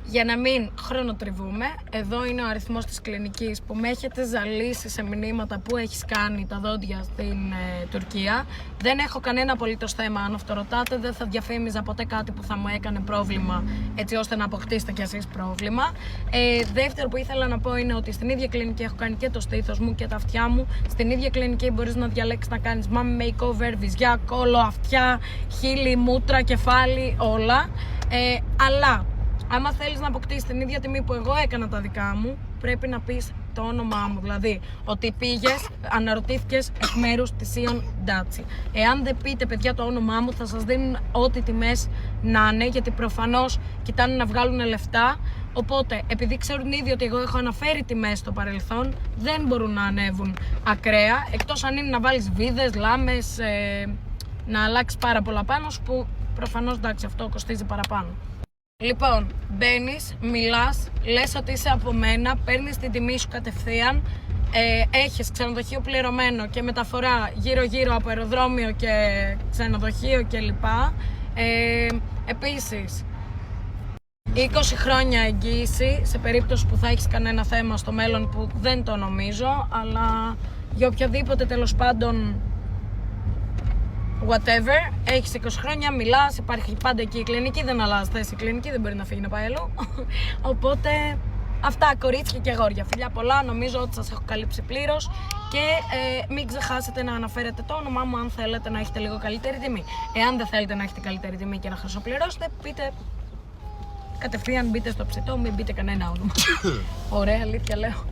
Για να μην χρονοτριβούμε, εδώ είναι ο αριθμός της κλινικής που με έχετε ζαλίσει σε μηνύματα που έχεις κάνει τα δόντια στην Τουρκία. Δεν έχω κανένα απολύτως θέμα, αν αυτό ρωτάτε, δεν θα διαφήμιζα ποτέ κάτι που θα μου έκανε πρόβλημα, έτσι ώστε να αποκτήσετε κι εσείς πρόβλημα. Δεύτερο που ήθελα να πω είναι ότι στην ίδια κλινική έχω κάνει και το στήθος μου και τα αυτιά μου. Στην ίδια κλινική μπορείς να διαλέξεις να κάνεις mami makeover, βυζιά, κόλο, αυτιά, χείλη, μούτρα, κεφάλι, όλα. Αλλά άμα θέλεις να αποκτήσεις την ίδια τιμή που εγώ έκανα τα δικά μου, πρέπει να πεις το όνομά μου. Δηλαδή, ότι πήγες, αναρωτήθηκες εκ μέρους της Ion Daci. Εάν δεν πείτε, παιδιά, το όνομά μου, θα σας δίνουν ό,τι τιμές να είναι, γιατί προφανώς κοιτάνε να βγάλουν λεφτά. Οπότε, επειδή ξέρουν ήδη ότι εγώ έχω αναφέρει τιμές στο παρελθόν, δεν μπορούν να ανέβουν ακραία, εκτός αν είναι να βάλεις βίδες, λάμες, να αλλάξεις πάρα πολλά πάνω σου, που προφανώς, εντάξει, αυτό κοστίζει παραπάνω. Λοιπόν, μπαίνεις, μιλάς, λες ότι είσαι από μένα, παίρνεις την τιμή σου κατευθείαν, έχεις ξενοδοχείο πληρωμένο και μεταφορά γύρω-γύρω από αεροδρόμιο και ξενοδοχείο κλπ. Επίσης, 20 χρόνια εγγύηση σε περίπτωση που θα έχεις κανένα θέμα στο μέλλον, που δεν το νομίζω, αλλά για οποιαδήποτε τέλος πάντων whatever, έχεις 20 χρόνια, μιλάς, υπάρχει πάντα εκεί η κλινική, δεν αλλάζει θέση η κλινική, δεν μπορεί να φύγει να πάει αλλού. Οπότε, αυτά κορίτσια και αγόρια. Φιλιά πολλά, νομίζω ότι σας έχω καλύψει πλήρως και μην ξεχάσετε να αναφέρετε το όνομά μου αν θέλετε να έχετε λίγο καλύτερη τιμή. Εάν δεν θέλετε να έχετε καλύτερη τιμή και να χρυσοπληρώσετε, πείτε κατευθείαν, μπείτε στο ψητό, μην μπείτε κανένα όνομα. Ωραία, αλήθεια λέω.